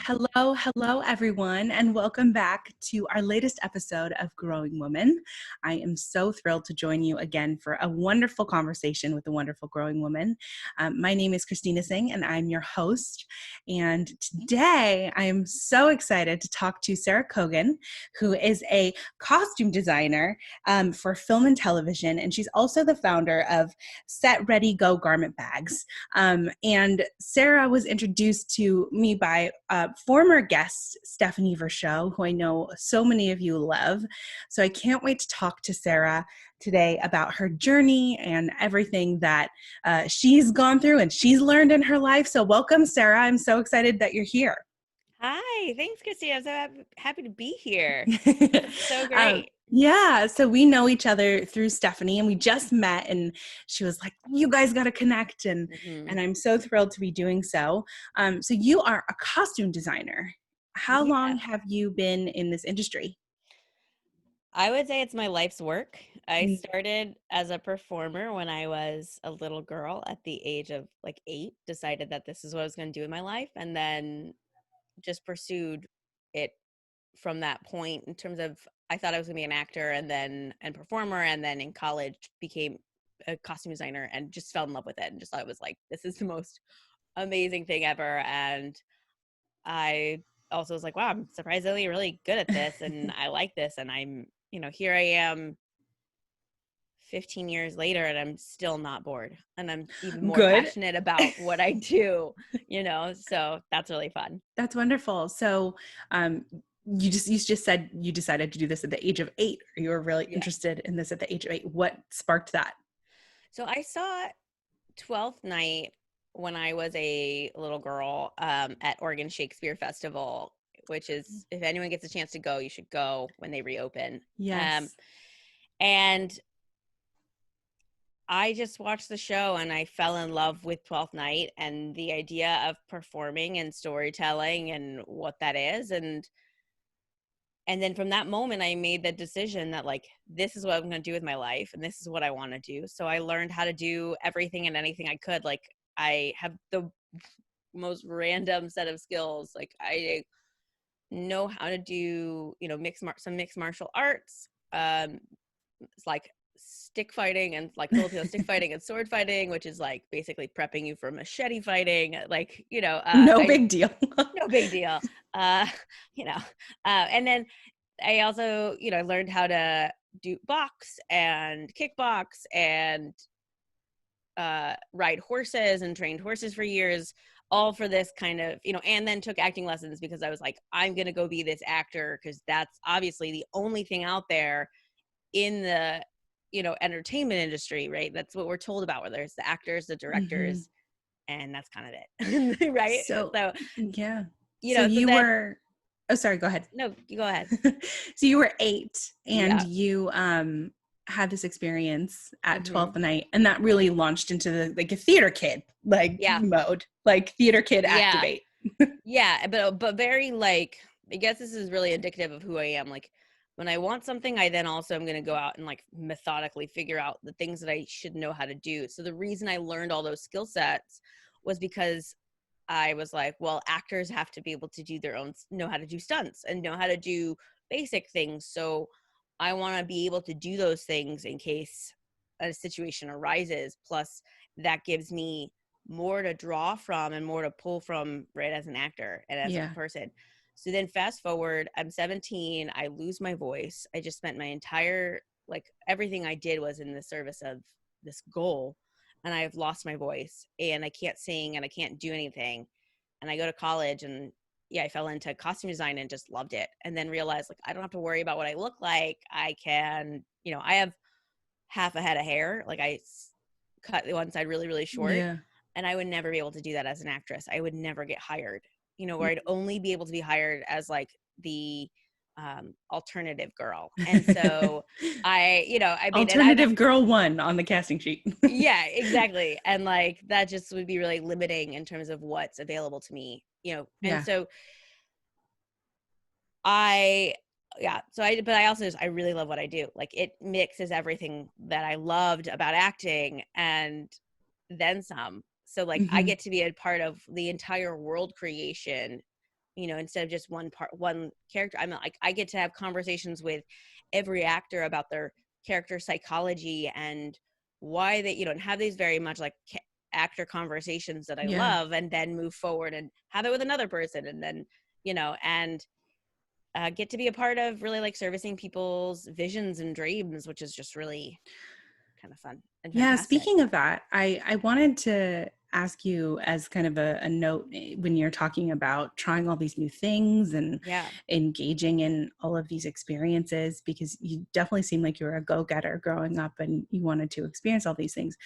Hello, everyone, and welcome back to our latest episode of Growing Woman. I am so thrilled to join you again for a wonderful conversation with a wonderful growing woman. My name is Christina Singh, and I'm your host. And today, I am so excited to talk to Sarah Cogan, who is a costume designer for film and television, and she's also the founder of Set Ready Go Garment Bags. And Sarah was introduced to me by former guest Stephanie Verschow, who I know so many of you love. So I can't wait to talk to Sarah today about her journey and everything that she's gone through and she's learned in her life. So welcome, Sarah. I'm so excited that you're here. Hi, thanks, Christina. I'm so happy to be here. It's so great. Yeah, so we know each other through Stephanie, and we just met, and she was like, "You guys got to connect," and I'm so thrilled to be doing so. So you are a costume designer. How long have you been in this industry? I would say it's my life's work. I started as a performer when I was a little girl at the age of like 8, decided that this is what I was going to do in my life, and then just pursued it from that point in terms of I thought I was going to be an actor and performer, and then in college became a costume designer and just fell in love with it and just thought it was like, this is the most amazing thing ever. And I also was like, wow, I'm surprisingly really good at this and I like this. And I'm, here I am 15 years later and I'm still not bored. And I'm even more passionate about what I do, so that's really fun. That's wonderful. So, you just said you decided to do this at the age of 8, or you were really interested in this at the age of 8. What sparked that? So I saw 12th Night when I was a little girl at Oregon Shakespeare Festival, which is, if anyone gets a chance to go, you should go when they reopen. Yes. And I just watched the show and I fell in love with 12th Night and the idea of performing and storytelling and what that is. And then from that moment, I made the decision that like, this is what I'm going to do with my life. And this is what I want to do. So I learned how to do everything and anything I could. Like I have the most random set of skills. Like I know how to do, some mixed martial arts. It's like stick fighting and like Filipino stick fighting and sword fighting, which is like basically prepping you for machete fighting. Like, no big deal. No big deal. And then I also, learned how to do box and kickbox and ride horses and trained horses for years, all for this kind of, and then took acting lessons because I was like, I'm going to go be this actor because that's obviously the only thing out there in the, entertainment industry, right? That's what we're told about, where there's the actors, the directors, and that's kind of it, right? So yeah. Oh, sorry, go ahead. No, you go ahead. So you were 8 and you had this experience at 12th Night, and that really launched into the like a theater kid mode, like theater kid activate. Yeah, but very like, I guess this is really indicative of who I am. Like when I want something, I then also am going to go out and like methodically figure out the things that I should know how to do. So the reason I learned all those skill sets was because I was like, well, actors have to be able to do know how to do stunts and know how to do basic things. So I want to be able to do those things in case a situation arises. Plus that gives me more to draw from and more to pull from, right, as an actor and as a person. So then fast forward, I'm 17, I lose my voice. I just spent my entire, like everything I did was in the service of this goal, and I've lost my voice and I can't sing and I can't do anything. And I go to college and I fell into costume design and just loved it. And then realized like, I don't have to worry about what I look like. I can, I have half a head of hair. Like I cut the one side really, really short. Yeah. And I would never be able to do that as an actress. I would never get hired, where I'd only be able to be hired as like the alternative girl. And so I mean, alternative girl 1 on the casting sheet. Yeah, exactly. And like, that just would be really limiting in terms of what's available to me, and so I really love what I do. Like it mixes everything that I loved about acting and then some. So like I get to be a part of the entire world creation instead of just one character. I'm like, I get to have conversations with every actor about their character psychology and why they, and have these very much like actor conversations that I Yeah. love, and then move forward and have it with another person. And then, and get to be a part of really like servicing people's visions and dreams, which is just really kind of fun and Yeah, fantastic. speaking of that, I wanted to ask you as kind of a note when you're talking about trying all these new things and Yeah. engaging in all of these experiences, because you definitely seem like you were a go-getter growing up and you wanted to experience all these things.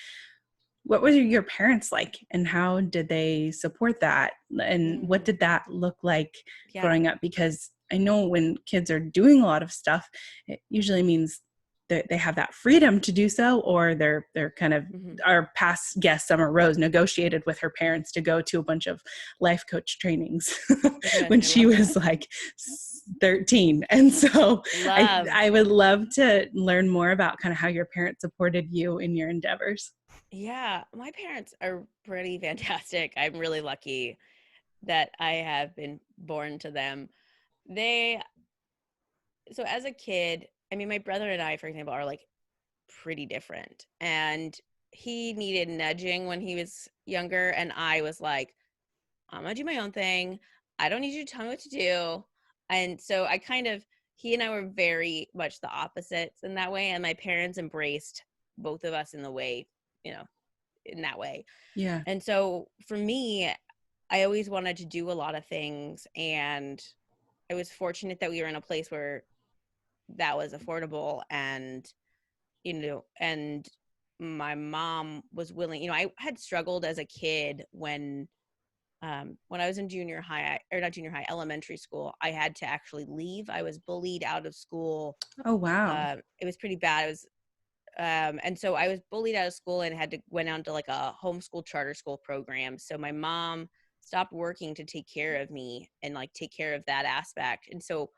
What were your parents like, and how did they support that? And what Mm, did that look like yeah. growing up? Because I know when kids are doing a lot of stuff, it usually means that they have that freedom to do so, or they're kind of, Mm-hmm. our past guest Summer Rose negotiated with her parents to go to a bunch of life coach trainings Okay. when I she love was that. like 13. And so Love. I would love to learn more about kind of how your parents supported you in your endeavors. Yeah, my parents are pretty fantastic. I'm really lucky that I have been born to them. They, so as a kid, I mean, my brother and I, for example, are like pretty different. And he needed nudging when he was younger. And I was like, I'm gonna do my own thing. I don't need you to tell me what to do. And so he and I were very much the opposites in that way. And my parents embraced both of us in the way, in that way. Yeah. And so for me, I always wanted to do a lot of things. And I was fortunate that we were in a place where that was affordable. And my mom was willing. I had struggled as a kid when I was in junior high, or not junior high, elementary school. I had to actually leave. I was bullied out of school. Oh, wow. It was pretty bad. It was and so I was bullied out of school and went on to like a homeschool charter school program. So my mom stopped working to take care of me and like take care of that aspect. And so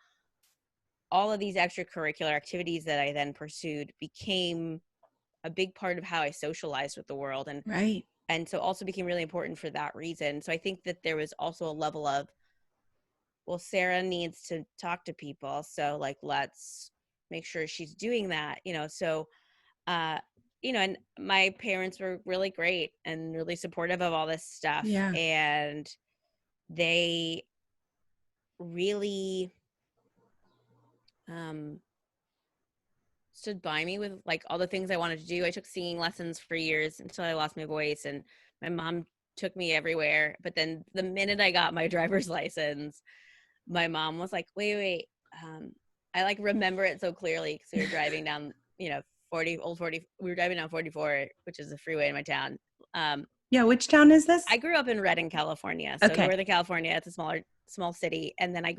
all of these extracurricular activities that I then pursued became a big part of how I socialized with the world. Right. And so also became really important for that reason. So I think that there was also a level of, well, Sarah needs to talk to people. So like, let's make sure she's doing that, so uh, and my parents were really great and really supportive of all this stuff. Yeah. And they really um, stood by me with like all the things I wanted to do. I took singing lessons for years until I lost my voice, and my mom took me everywhere. But then the minute I got my driver's license, my mom was like, wait. I like remember it so clearly because we were driving down, 40, we were driving down 44, which is a freeway in my town. Yeah. Which town is this? I grew up in Redding, California. So Okay. Northern California, it's a small city. And then I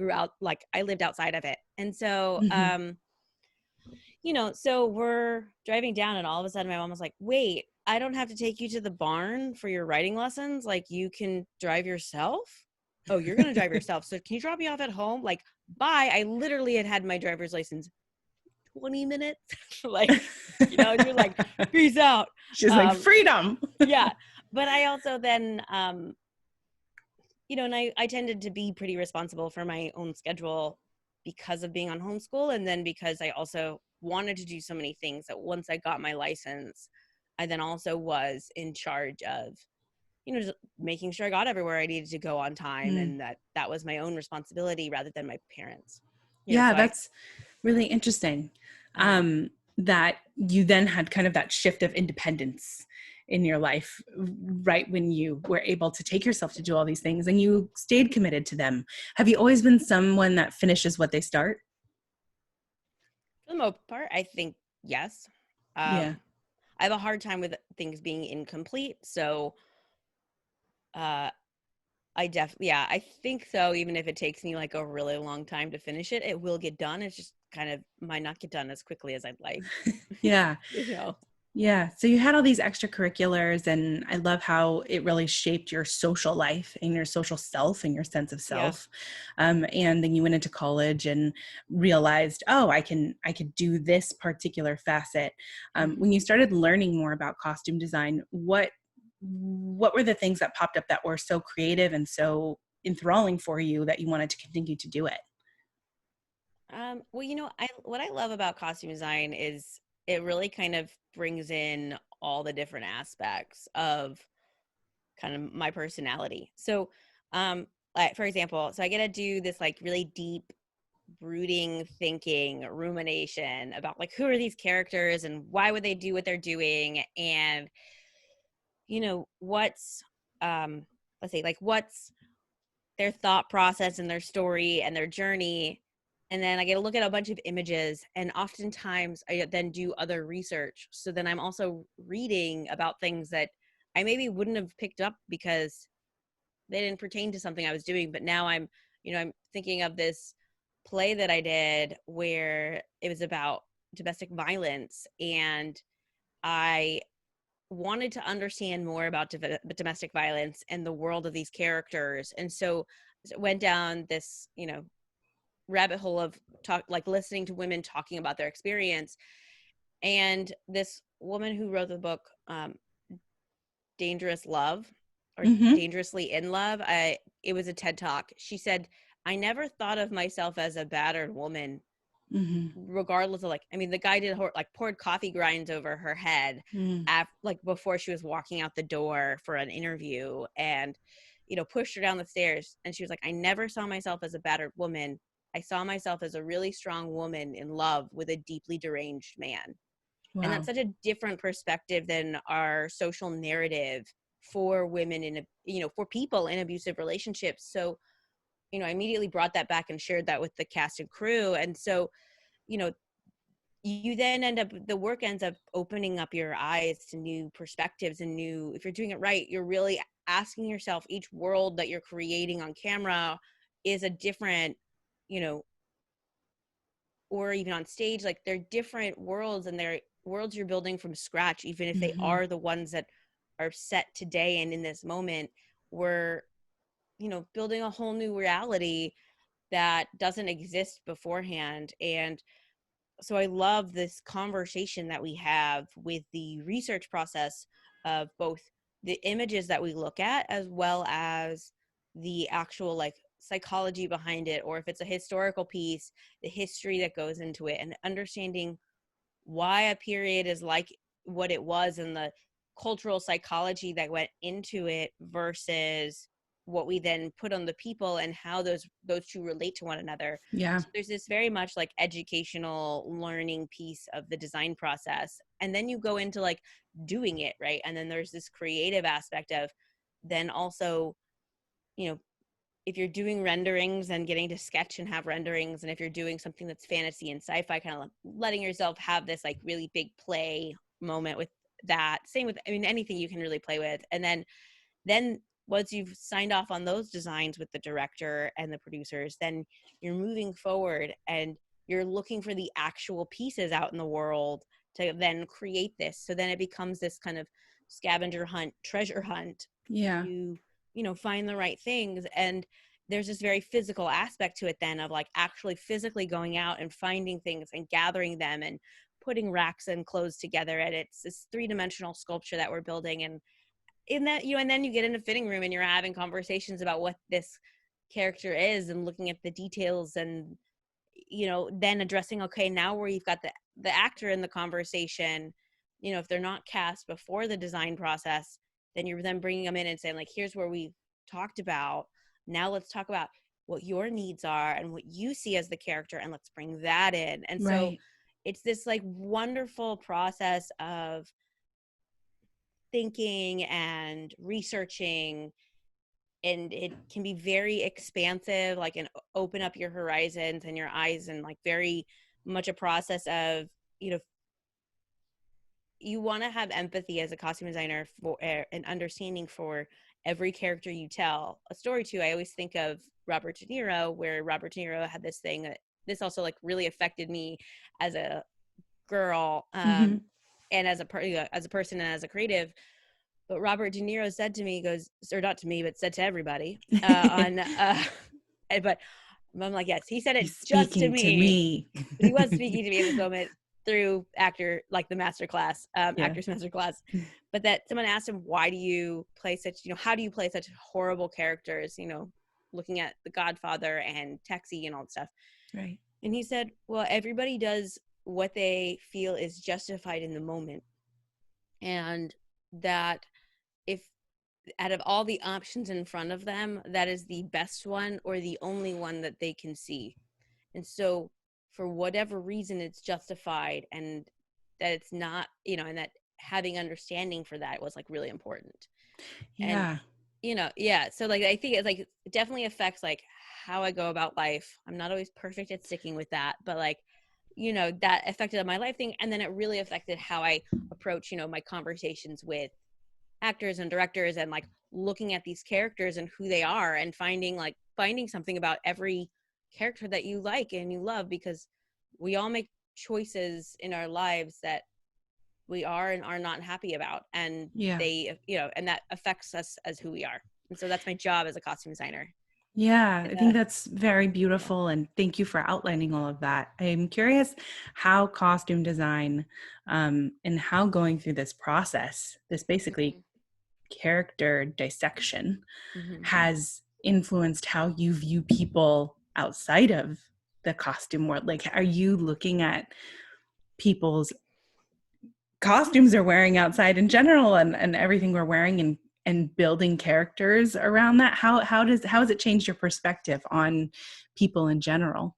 lived outside of it. And so, Mm-hmm. so we're driving down and all of a sudden my mom was like, wait, I don't have to take you to the barn for your writing lessons. Like you can drive yourself. Oh, you're going to drive yourself. So can you drop me off at home? Like, bye. I literally had my driver's license 20 minutes. Like, and you're like, peace out. She's like, freedom. Yeah. But I also then, and I tended to be pretty responsible for my own schedule because of being on homeschool. And then because I also wanted to do so many things that once I got my license, I then also was in charge of, just making sure I got everywhere I needed to go on time. Mm. And that was my own responsibility rather than my parents. Yeah, So that's really interesting. uh-huh. That you then had kind of that shift of independence in your life, right when you were able to take yourself to do all these things and you stayed committed to them. Have you always been someone that finishes what they start? For the most part, I think yes. Yeah. I have a hard time with things being incomplete. So uh, I think so. Even if it takes me like a really long time to finish it, it will get done. It's just kind of might not get done as quickly as I'd like. Yeah. you know? Yeah. So you had all these extracurriculars, and I love how it really shaped your social life and your social self and your sense of Yeah. self. And then you went into college and realized, oh, I could do this particular facet. Mm-hmm. When you started learning more about costume design, what were the things that popped up that were so creative and so enthralling for you that you wanted to continue to do it? Well, what I love about costume design is it really kind of brings in all the different aspects of kind of my personality. So, like for example, so I get to do this like really deep, brooding thinking, rumination about like who are these characters and why would they do what they're doing, and what's let's say like what's their thought process and their story and their journey. And then I get to look at a bunch of images, and oftentimes I then do other research. So then I'm also reading about things that I maybe wouldn't have picked up because they didn't pertain to something I was doing. But now I'm thinking of this play that I did where it was about domestic violence, and I wanted to understand more about domestic violence and the world of these characters. And so went down this, rabbit hole of listening to women talking about their experience. And this woman who wrote the book, Dangerous Love or Mm-hmm. Dangerously in Love, it was a TED Talk. She said, I never thought of myself as a battered woman, Mm-hmm. regardless of the guy did poured coffee grinds over her head before she was walking out the door for an interview, and pushed her down the stairs. And she was like, I never saw myself as a battered woman. I saw myself as a really strong woman in love with a deeply deranged man. And that's Wow. such a different perspective than our social narrative for women for people in abusive relationships. So I immediately brought that back and shared that with the cast and crew. And so you know you then the work ends up opening up your eyes to new perspectives and if you're doing it right, you're really asking yourself, each world that you're creating on camera is a different, you know or even on stage, like they're different worlds, and they're worlds you're building from scratch, even if they Mm-hmm. are the ones that are set today and in this moment. We're building a whole new reality that doesn't exist beforehand. And so I love this conversation that we have with the research process of both the images that we look at, as well as the actual psychology behind it, or if it's a historical piece, the history that goes into it, and understanding why a period is like what it was, and the cultural psychology that went into it versus what we then put on the people, and how those two relate to one another. Yeah. So there's this very much educational learning piece of the design process, and then you go into doing it right, and then there's this creative aspect of then also you know if you're doing renderings and getting to sketch and have renderings, and if you're doing something that's fantasy and sci-fi, kind of letting yourself have this really big play moment with that. Same with anything you can really play with. And then once you've signed off on those designs with the director and the producers, then you're moving forward and you're looking for the actual pieces out in the world to then create this. So then it becomes this kind of scavenger hunt, treasure hunt Yeah. to find the right things. And there's this very physical aspect to it then, of actually physically going out and finding things and gathering them and putting racks and clothes together. And it's this 3-dimensional sculpture that we're building. And in that and then you get in a fitting room and you're having conversations about what this character is, and looking at the details, and then addressing, okay, now where you've got the actor in the conversation, if they're not cast before the design process, then you're then bringing them in and saying, here's where we talked about, now let's talk about what your needs are and what you see as the character, and let's bring that in. And so Right. it's this wonderful process of thinking and researching, and it can be very expansive, and open up your horizons and your eyes, and very much a process of you want to have empathy as a costume designer for an understanding for every character you tell a story to. I always think of Robert De Niro, where Robert De Niro had this thing that this also really affected me as a girl, Mm-hmm. and as a person and as a creative. But Robert De Niro said to me, he goes, or not to me, but said to everybody but I'm like, yes, he said it He's just to speaking to me. me. But he was speaking to me in this moment through actor, the master class, Yeah. actor's master class. But that someone asked him, why do you play such, how do you play such horrible characters, looking at The Godfather and Taxi and all that stuff. Right. And he said, well, everybody does what they feel is justified in the moment. And that if out of all the options in front of them, that is the best one or the only one that they can see. And so for whatever reason, it's justified, and that it's not, and that having understanding for that was like really important. And, Yeah. yeah. So like, I think it's like, it definitely affects like how I go about life. I'm not always perfect at sticking with that, but like, that affected my life thing. And then it really affected how I approach, my conversations with actors and directors, and like looking at these characters and who they are, and finding something about every character that you like and you love, because we all make choices in our lives that we are and are not happy about, and Yeah. they and that affects us as who we are. And so that's my job as a costume designer. Yeah, Is I think that's very beautiful. And thank you for outlining all of that. I'm curious how costume design and how going through this process, this basically character dissection, mm-hmm. has influenced how you view people outside of the costume world. Like, are you looking at people's costumes they're wearing outside in general, and everything we're wearing, and building characters around that? How has it changed your perspective on people in general?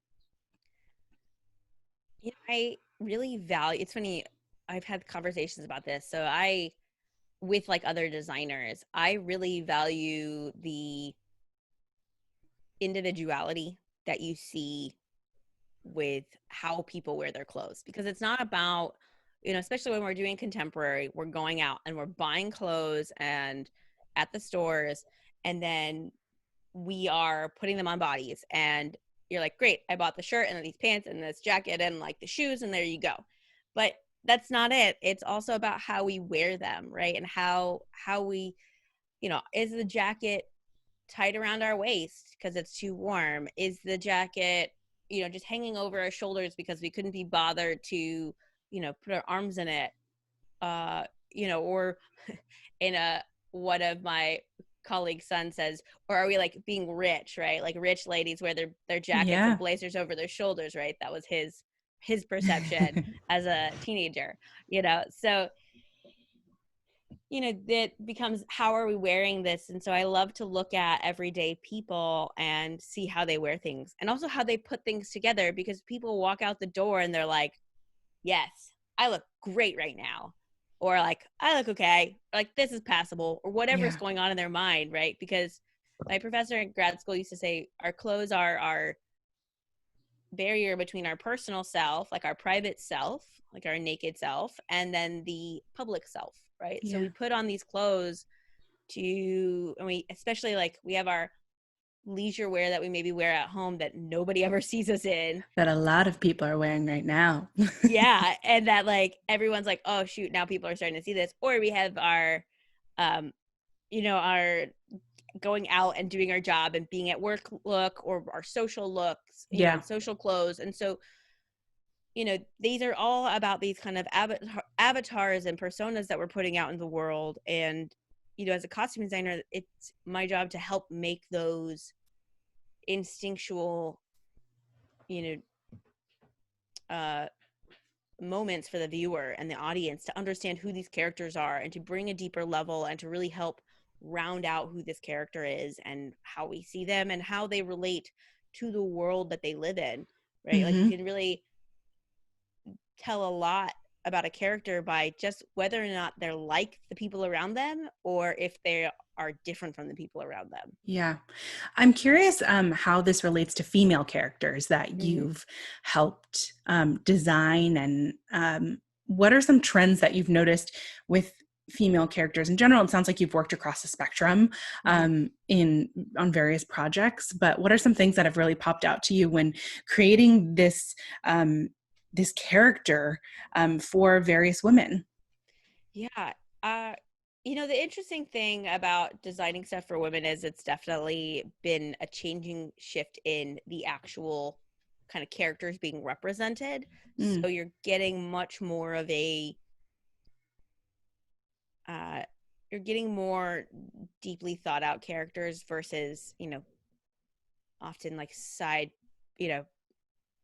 I really value, it's funny, I've had conversations about this. So with like other designers, I really value the individuality that you see with how people wear their clothes, because it's not about, especially when we're doing contemporary, we're going out and we're buying clothes and at the stores, and then we are putting them on bodies, and you're like, great, I bought the shirt and these pants and this jacket and like the shoes, and there you go. But that's not it. It's also about how we wear them, right? And how we, is the jacket tight around our waist because it's too warm? Is the jacket, just hanging over our shoulders because we couldn't be bothered to, put our arms in it? Or in one of my colleagues' son says, or are we like being rich, right? Like rich ladies wear their jackets and Yeah. blazers over their shoulders, right? That was his perception as a teenager, So, that becomes, how are we wearing this? And so I love to look at everyday people and see how they wear things, and also how they put things together, because people walk out the door and they're like, yes, I look great right now. Or like, I look okay. Or like, this is passable, or whatever's Yeah. going on in their mind, right? Because my professor in grad school used to say our clothes are our barrier between our personal self, like our private self, like our naked self, and then the public self, right? So Yeah. we put on these clothes and we, especially like, we have our leisure wear that we maybe wear at home that nobody ever sees us in. That a lot of people are wearing right now. Yeah. And that like, everyone's like, oh shoot, now people are starting to see this. Or we have our, our going out and doing our job and being at work look, or our social looks, Yeah. social clothes. And so, these are all about these kind of avatars and personas that we're putting out in the world. And, as a costume designer, it's my job to help make those instinctual, moments for the viewer and the audience to understand who these characters are, and to bring a deeper level, and to really help round out who this character is and how we see them and how they relate to the world that they live in, right? Like, you Mm-hmm. can really tell a lot about a character by just whether or not they're like the people around them, or if they are different from the people around them. Yeah. I'm curious how this relates to female characters that Mm-hmm. you've helped design, and what are some trends that you've noticed with female characters in general? It sounds like you've worked across the spectrum Mm-hmm. in on various projects, but what are some things that have really popped out to you when creating this character for various women? Yeah. Uh, the interesting thing about designing stuff for women is it's definitely been a changing shift in the actual kind of characters being represented. Mm, So you're getting much more of uh, you're getting more deeply thought out characters versus, often like you know,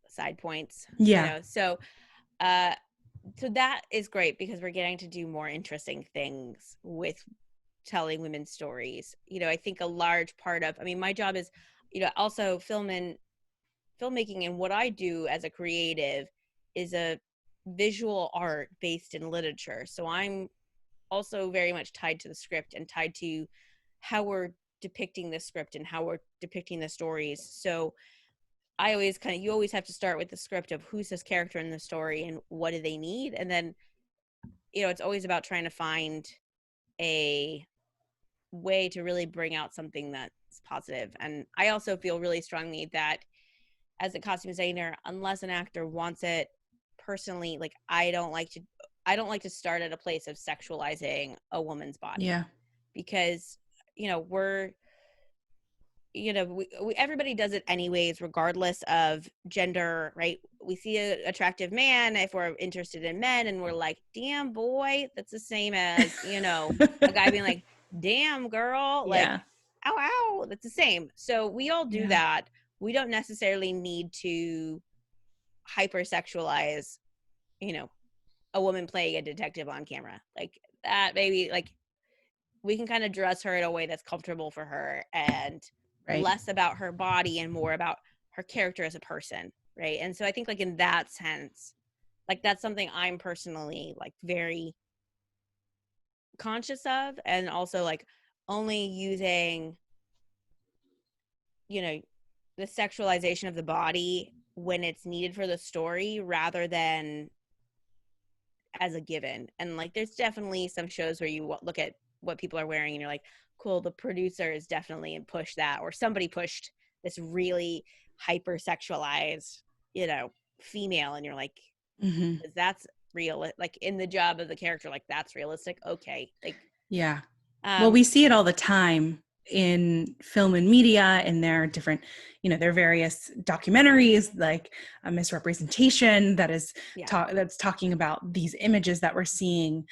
side points, Yeah. uh, so that is great because we're getting to do more interesting things with telling women's stories. I think a large part of, I mean, my job is, also filmmaking, and what I do as a creative is a visual art based in literature. So I'm also very much tied to the script and tied to how we're depicting the script and how we're depicting the stories. So you always have to start with the script of who's this character in the story and what do they need. And then, it's always about trying to find a way to really bring out something that's positive. And I also feel really strongly that as a costume designer, unless an actor wants it, personally, like I don't like to start at a place of sexualizing a woman's body, Yeah. because we're everybody does it anyways, regardless of gender, right? We see an attractive man if we're interested in men, and we're like, damn boy. That's the same as a guy being like, damn girl, like, Yeah. ow ow. That's the same. So we all do Yeah. that. We don't necessarily need to hypersexualize a woman playing a detective on camera, like that. Maybe like we can kind of dress her in a way that's comfortable for her, and Right. less about her body and more about her character as a person, right? And so I think, like, in that sense, like, that's something I'm personally like very conscious of, and also like only using you know the sexualization of the body when it's needed for the story rather than as a given. And like there's definitely some shows where you look at what people are wearing and you're like, cool, the producer is definitely pushed that, or somebody pushed this really hypersexualized female, and you're like, Hmm. that's real, like in the job of the character, like that's realistic, okay, like Yeah. Well, um we see it all the time in film and media, and there are different, there are various documentaries like a misrepresentation that is yeah. that's talking about these images that we're seeing.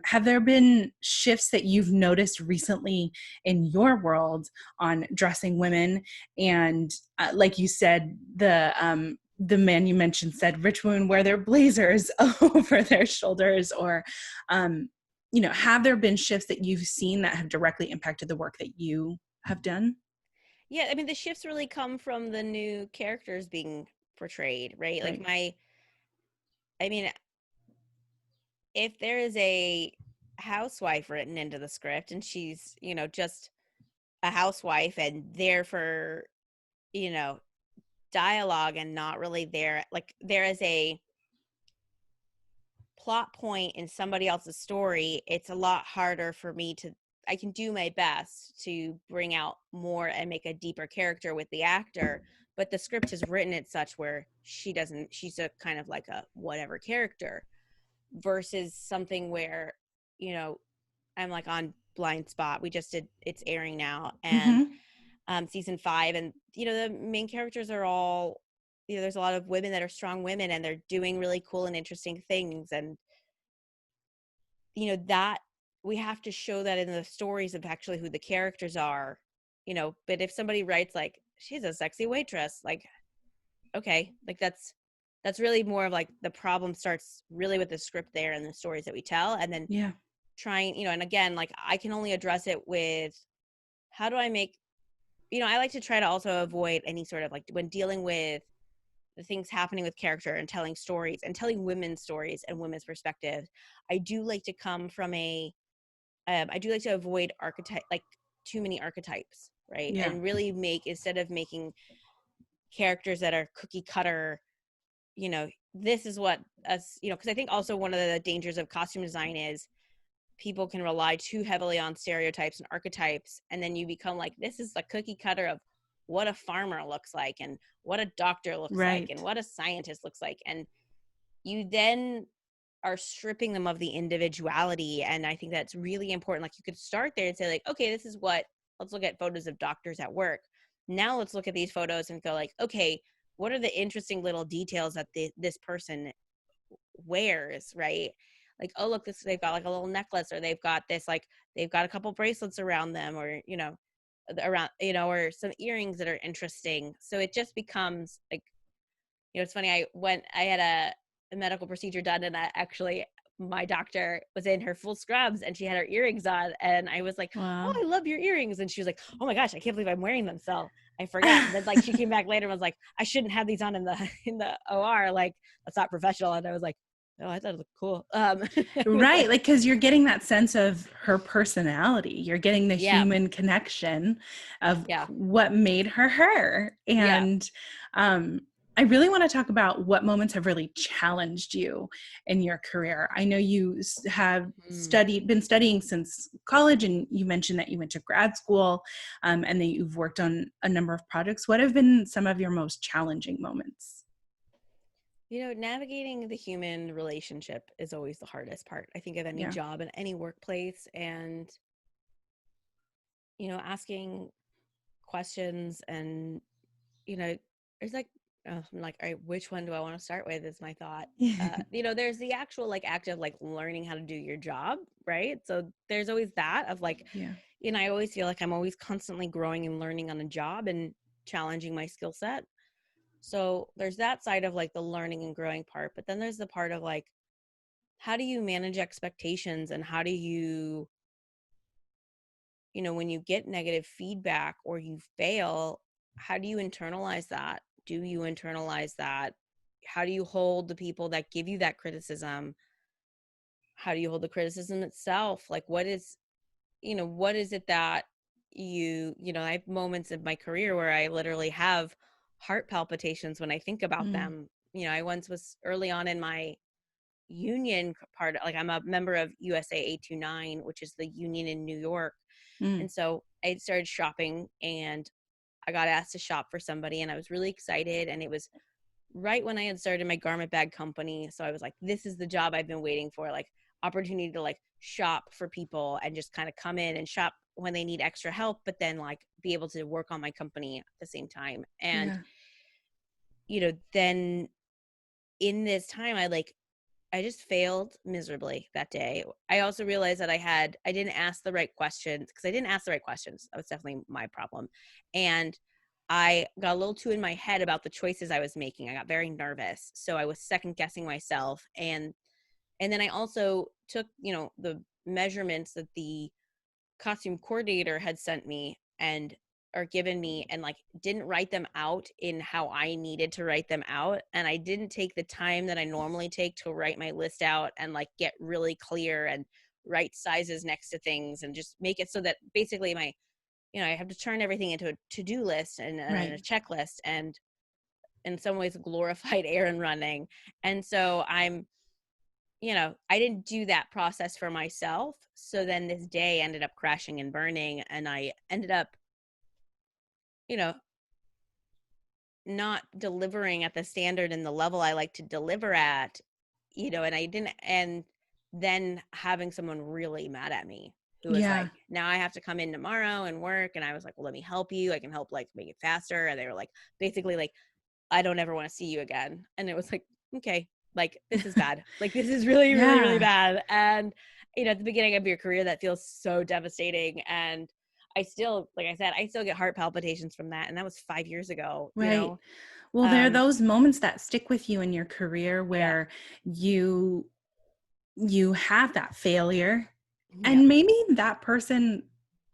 Have there been shifts that you've noticed recently in your world on dressing women? And like you said, the man you mentioned said rich women wear their blazers over their shoulders, or have there been shifts that you've seen that have directly impacted the work that you have done? Yeah, I mean, the shifts really come from the new characters being portrayed, right? Like Right. I mean, if there is a housewife written into the script and she's, just a housewife and there for, you know, dialogue and not really there, like there is a plot point in somebody else's story, it's a lot harder for me to, I can do my best to bring out more and make a deeper character with the actor, but the script is written it such where she's a kind of like a whatever character, versus something where, you know, I'm like on Blind Spot. We just did, it's airing now, and Mm-hmm. season 5, and the main characters are all, there's a lot of women that are strong women and they're doing really cool and interesting things, and that we have to show that in the stories of actually who the characters are, but if somebody writes like she's a sexy waitress, like, okay, like that's really more of like the problem starts really with the script there and the stories that we tell, and then Yeah. trying, and again, like I can only address it with how do I make, I like to try to also avoid any sort of like when dealing with the things happening with character and telling stories and telling women's stories and women's perspectives. I do like to come from I do like to avoid archetype, like too many archetypes, right? Yeah. And really make, instead of making characters that are cookie cutter, this is what us, because I think also one of the dangers of costume design is people can rely too heavily on stereotypes and archetypes, and then you become like, this is the cookie cutter of what a farmer looks like and what a doctor looks like and Right. what a scientist looks like, and you then are stripping them of the individuality. And I think that's really important. Like, you could start there and say like, okay, this is what, let's look at photos of doctors at work. Now let's look at these photos and go like, okay, what are the interesting little details that this person wears, right? Like, oh look, this, they've got like a little necklace, or they've got this, like they've got a couple bracelets around them, or around, or some earrings that are interesting. So it just becomes like, it's funny. I had a medical procedure done, and my doctor was in her full scrubs and she had her earrings on, and I was like, "Oh, Wow. I love your earrings." And she was like, "Oh my gosh, I can't believe I'm wearing them." So I forgot. And then like she came back later and was like, "I shouldn't have these on in the OR. Like that's not professional." And I was like, "Oh, I thought it looked cool." It was Right. like, Like, because you're getting that sense of her personality. You're getting the yeah, human connection of yeah, what made her her. yeah. And um, I really want to talk about what moments have really challenged you in your career. I know you have Mm. been studying since college, and you mentioned that you went to grad school, and that you've worked on a number of projects. What have been some of your most challenging moments? Navigating the human relationship is always the hardest part, I think, of any Yeah. job in any workplace. And, asking questions and, you know, there's like, I'm like, all right, which one do I want to start with is my thought. There's the actual like act of like learning how to do your job, right? So there's always that of like, Yeah. I always feel like I'm always constantly growing and learning on a job and challenging my skill set. So there's that side of like the learning and growing part, but then there's the part of like, how do you manage expectations, and how do you, when you get negative feedback or you fail, how do you internalize that? Do you internalize that? How do you hold the people that give you that criticism? How do you hold the criticism itself? Like, what is it that I have moments of my career where I literally have heart palpitations when I think about Mm, them. I once was early on in my union part, like I'm a member of USA 829, which is the union in New York. mm, And so I started shopping, and I got asked to shop for somebody, and I was really excited. And it was right when I had started my garment bag company. So I was like, this is the job I've been waiting for, like opportunity to like shop for people and just kind of come in and shop when they need extra help, but then like be able to work on my company at the same time. And, yeah. then in this time, I just failed miserably that day. I also realized that I didn't ask the right questions, because I didn't ask the right questions. That was definitely my problem. And I got a little too in my head about the choices I was making. I got very nervous. So I was second guessing myself. And then I also took, the measurements that the costume coordinator had sent me and or given me, and like didn't write them out in how I needed to write them out. And I didn't take the time that I normally take to write my list out and like get really clear and write sizes next to things and just make it so that basically I have to turn everything into a to-do list and Right. a checklist, and in some ways glorified errand running. And so I didn't do that process for myself. So then this day ended up crashing and burning, and I ended up, you know, not delivering at the standard and the level I like to deliver at, and I didn't, and then having someone really mad at me who was Yeah. like, now I have to come in tomorrow and work. And I was like, well, let me help you. I can help like make it faster. And they were like, basically like, I don't ever want to see you again. And it was like, okay, like this is bad. Like this is really, really, really Yeah. bad. And, at the beginning of your career, that feels so devastating. And I still, like I said, I still get heart palpitations from that. And that was 5 years ago. Right. Well, there are Um, those moments that stick with you in your career yeah, where you you have that failure, yeah. and maybe that person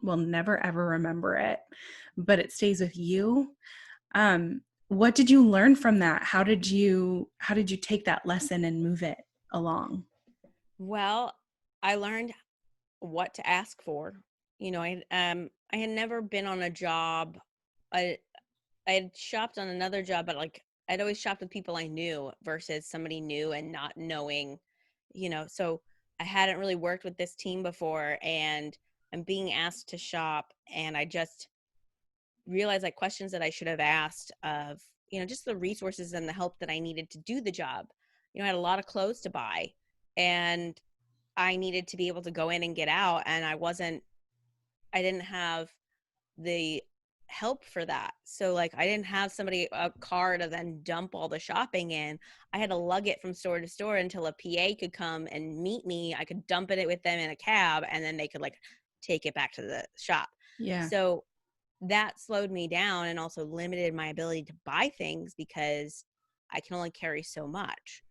will never ever remember it, but it stays with you. What did you learn from that? How did you take that lesson and move it along? Well, I learned what to ask for. I had never been on a job. I I had shopped on another job, but like I'd always shopped with people I knew versus somebody new and not knowing, so I hadn't really worked with this team before, and I'm being asked to shop, and I just realized like questions that I should have asked of, just the resources and the help that I needed to do the job. I had a lot of clothes to buy, and I needed to be able to go in and get out, and I didn't have the help for that. So like I didn't have a car to then dump all the shopping in. I had to lug it from store to store until a PA could come and meet me. I could dump it with them in a cab, and then they could like take it back to the shop. Yeah. So that slowed me down and also limited my ability to buy things because I can only carry so much.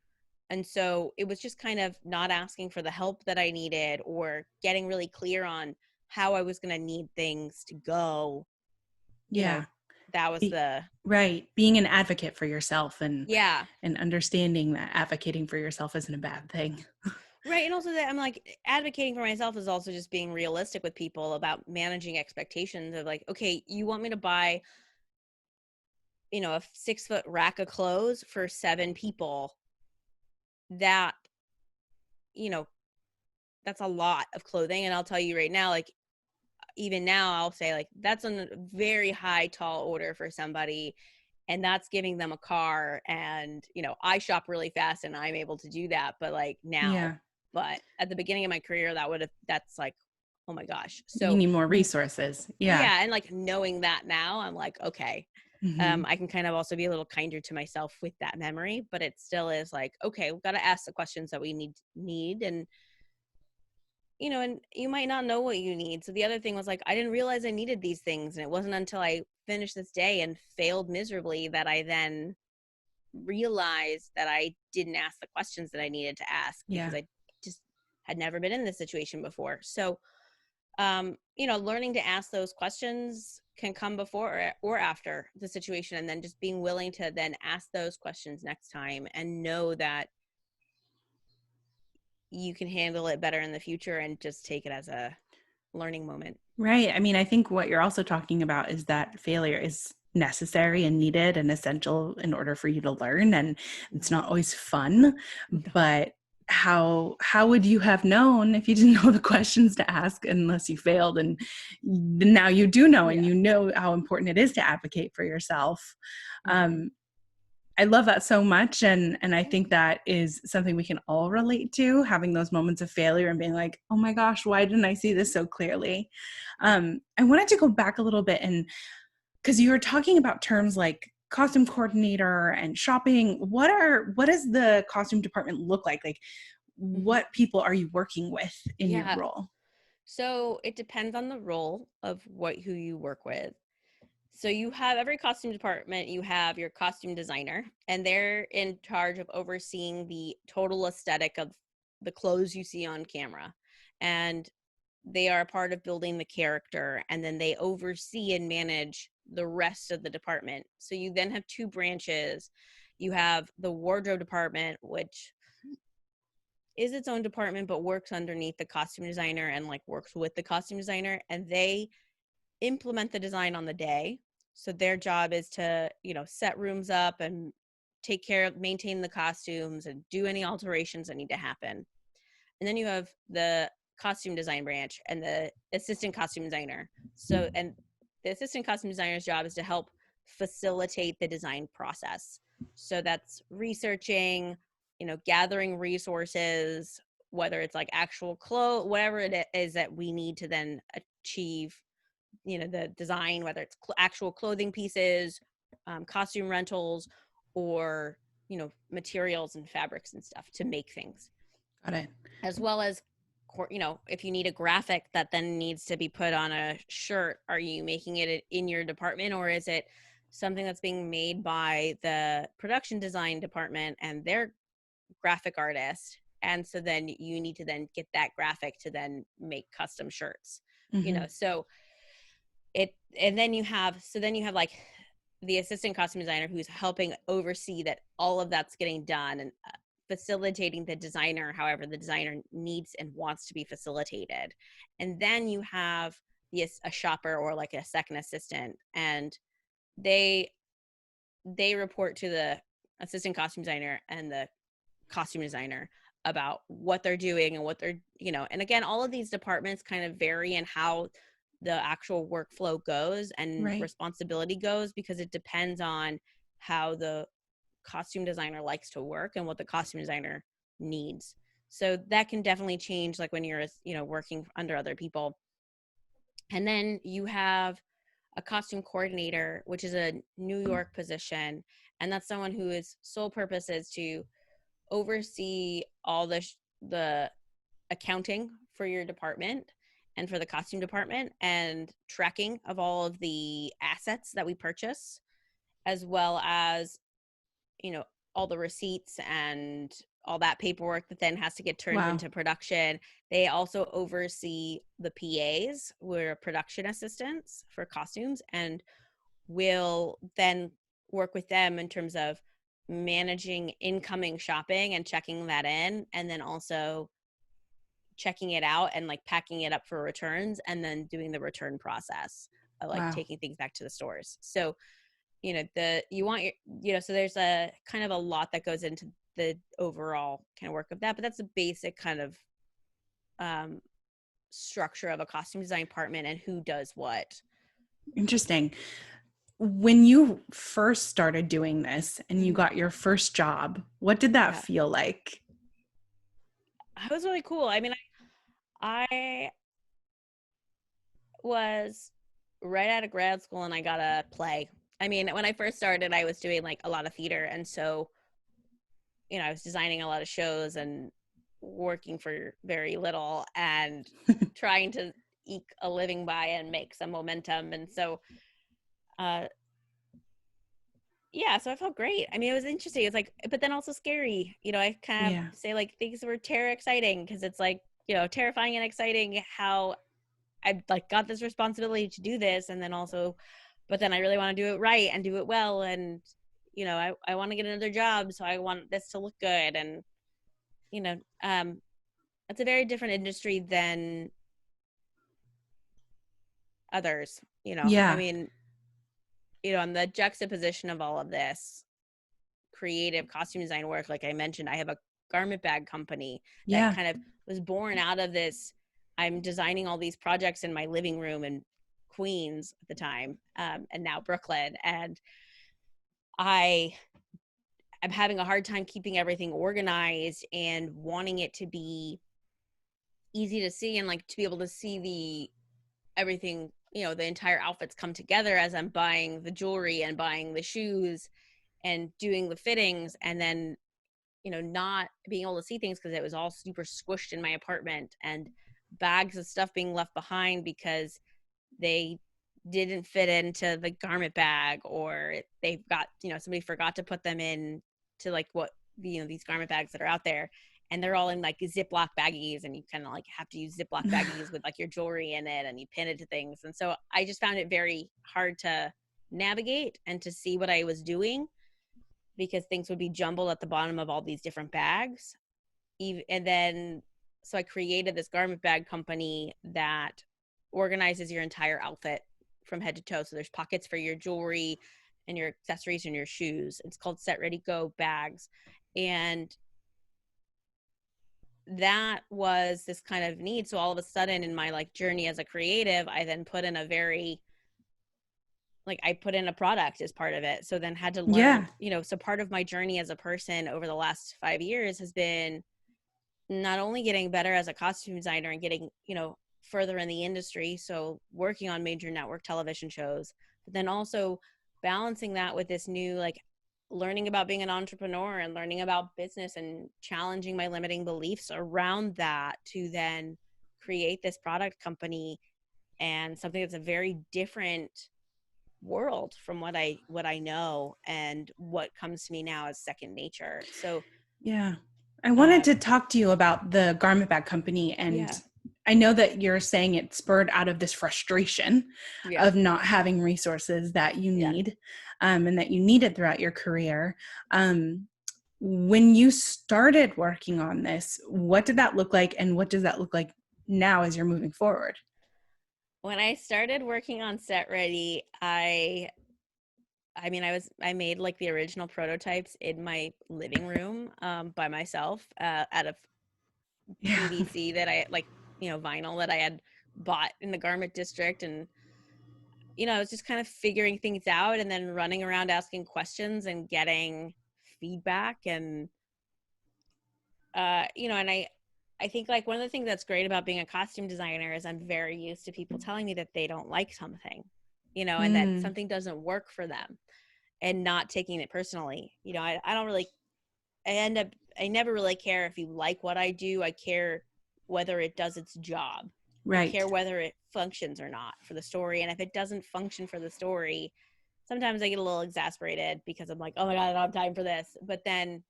And so it was just kind of not asking for the help that I needed or getting really clear on how I was going to need things to go. You know, Yeah. that was the, Right. Being an advocate for yourself yeah. and understanding that advocating for yourself isn't a bad thing. Right. And also that I'm like advocating for myself is also just being realistic with people about managing expectations of like, okay, you want me to buy, a 6-foot rack of clothes for 7 people. That, you know, that's a lot of clothing. And I'll tell you right now, like, even now I'll say like, that's a very high, tall order for somebody. And that's giving them a car. And, I shop really fast and I'm able to do that. But like now, Yeah. but at the beginning of my career, that's like, oh my gosh. You So need more resources. Yeah. yeah. And like knowing that now, I'm like, okay, Hmm. I can kind of also be a little kinder to myself with that memory, but it still is like, okay, we've got to ask the questions that we need. And, and you might not know what you need. So the other thing was like, I didn't realize I needed these things. And it wasn't until I finished this day and failed miserably that I then realized that I didn't ask the questions that I needed to ask because Yeah. I just had never been in this situation before. So, learning to ask those questions can come before or after the situation, and then just being willing to then ask those questions next time and know that you can handle it better in the future and just take it as a learning moment. Right. I mean, I think what you're also talking about is that failure is necessary and needed and essential in order for you to learn. And it's not always fun, but how would you have known if you didn't know the questions to ask unless you failed? And now you do know, and Yeah. you know how important it is to advocate for yourself. Mm-hmm. I love that so much. And I think that is something we can all relate to, having those moments of failure and being like, oh my gosh, why didn't I see this so clearly? I wanted to go back a little bit, and because you were talking about terms like costume coordinator and shopping, what does the costume department look like? Like, Mm-hmm. what people are you working with in your Yeah. role? So it depends on the role of who you work with. So you have every costume department, you have your costume designer, and they're in charge of overseeing the total aesthetic of the clothes you see on camera. And they are a part of building the character, and then they oversee and manage the rest of the department. So you then have 2 branches. You have the wardrobe department, which is its own department but works underneath the costume designer and like works with the costume designer, and they implement the design on the day. So their job is to, set rooms up and take care of, maintain the costumes and do any alterations that need to happen. And then you have the costume design branch and the assistant costume designer. So, and the assistant costume designer's job is to help facilitate the design process. So that's researching, gathering resources, whether it's like actual clothes, whatever it is that we need to then achieve the design, whether it's actual clothing pieces, costume rentals, or materials and fabrics and stuff to make things, Got it. as well as if you need a graphic that then needs to be put on a shirt, are you making it in your department, or is it something that's being made by the production design department and their graphic artist? And so then you need to then get that graphic to then make custom shirts, Mm-hmm. so then you have like the assistant costume designer who's helping oversee that all of that's getting done, and facilitating the designer however the designer needs and wants to be facilitated. And then you have a shopper or like a second assistant, and they report to the assistant costume designer and the costume designer about what they're doing and what they're, and again, all of these departments kind of vary in how the actual workflow goes and Right. responsibility goes, because it depends on how the costume designer likes to work and what the costume designer needs. So that can definitely change, like when you're, working under other people. And then you have a costume coordinator, which is a New York position. And that's someone whose sole purpose is to oversee all the accounting for your department, and for the costume department, and tracking of all of the assets that we purchase, as well as, you know, all the receipts and all that paperwork that then has to get turned Wow. into production. They also oversee the PAs, who are production assistants for costumes, and will then work with them in terms of managing incoming shopping and checking that in, and then also checking it out and like packing it up for returns, and then doing the return process of like Wow. taking things back to the stores. So, you know, you want your, you know, so there's a kind of a lot that goes into the overall kind of work of that, but that's a basic kind of um, structure of a costume design department and who does what. Interesting. When you first started doing this and you Mm-hmm. got your first job, what did that Yeah, feel like? it was really cool. I mean, I was right out of grad school and I got a play. I mean, when I first started, I was doing like a lot of theater. And so, you know, I was designing a lot of shows and working for very little and trying to eke a living by and make some momentum. And so, uh, yeah, so I felt great. I mean, it was interesting. It's like, but then also scary. You know, I kind of Yeah. say like things were terror exciting because it's like, you know, terrifying and exciting how I like got this responsibility to do this, and then also, but then I really want to do it right and do it well, and you know, I want to get another job, so I want this to look good, and you know, it's a very different industry than others. You know, I Yeah. mean, you know, on the juxtaposition of all of this creative costume design work, like I mentioned, I have a garment bag company that Yeah. kind of was born out of this. I'm designing all these projects in my living room in Queens at the time, and now Brooklyn, and I am having a hard time keeping everything organized and wanting it to be easy to see and like to be able to see the everything, you know, the entire outfits come together as I'm buying the jewelry and buying the shoes and doing the fittings, and then, you know, not being able to see things because it was all super squished in my apartment, and bags of stuff being left behind because they didn't fit into the garment bag, or they've got, you know, somebody forgot to put them in to like what, you know, these garment bags that are out there, and they're all in like Ziploc baggies, and you kind of like have to use Ziploc baggies with like your jewelry in it, and you pin it to things. And so I just found it very hard to navigate and to see what I was doing because things would be jumbled at the bottom of all these different bags. And then, so I created this garment bag company that organizes your entire outfit from head to toe. So there's pockets for your jewelry and your accessories and your shoes. It's called Set Ready Go Bags. And that was this kind of need. So all of a sudden in my like journey as a creative, I then put in a very like I put in a product as part of it. So then had to learn, Yeah. you know, so part of my journey as a person over the last 5 years has been not only getting better as a costume designer and getting, you know, further in the industry, so working on major network television shows, but then also balancing that with this new like learning about being an entrepreneur and learning about business and challenging my limiting beliefs around that to then create this product company and something that's a very different world from what I know and what comes to me now as second nature. So Yeah. I wanted to um talk to you about the garment bag company. And yeah. I know that you're saying it spurred out of this frustration Yeah. of not having resources that you Yeah. need, and that you needed throughout your career. Um, when you started working on this, what did that look like? And what does that look like now as you're moving forward? When I started working on Set Ready, I mean I made like the original prototypes in my living room by myself out of Yeah. PVC that I like, you know, vinyl that I had bought in the garment district. And you know, I was just kind of figuring things out and then running around asking questions and getting feedback. And you know, and I think like one of the things that's great about being a costume designer is I'm very used to people telling me that they don't like something, you know, and that Mm, something doesn't work for them, and not taking it personally. You know, I don't really, I never really care if you like what I do. I care whether it does its job. I Right. care whether it functions or not for the story. And if it doesn't function for the story, sometimes I get a little exasperated because I'm like, oh my God, I don't have time for this. But then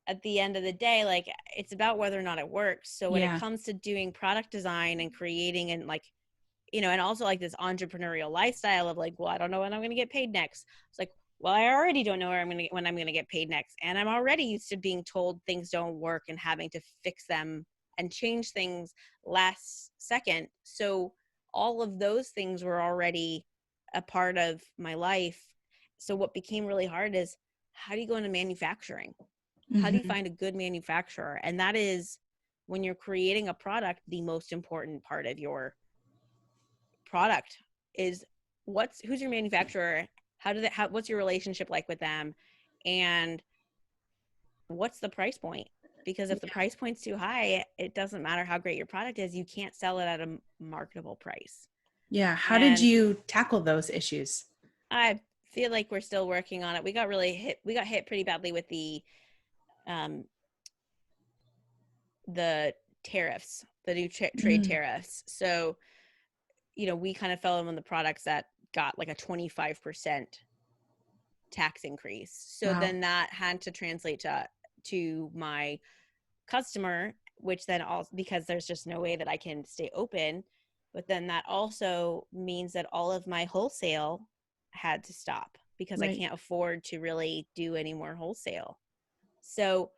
at the end of the day, like, it's about whether or not it works. So when it Yeah. comes to doing product design and creating and like, you know, and also like this entrepreneurial lifestyle of like, well, I don't know when I'm going to get paid next. It's like, well, I already don't know when I'm going to get paid next. And I'm already used to being told things don't work and having to fix them and change things last second. So all of those things were already a part of my life. So what became really hard is, how do you go into manufacturing? How do you Mm-hmm. find a good manufacturer? And that is, when you're creating a product, the most important part of your product is who's your manufacturer, what's your relationship like with them, and what's the price point? Because if the price point's too high, it doesn't matter how great your product is, you can't sell it at a marketable price. Yeah. How did And you tackle those issues? I feel like we're still working on it. We got hit pretty badly with um the tariffs, the new trade Mm. tariffs. So, you know, we kind of fell in on the products that got like a 25% tax increase. So Wow. then that had to translate to my customer, which then also, because there's just no way that I can stay open, but then that also means that all of my wholesale had to stop because I Right. can't afford to really do any more wholesale. So,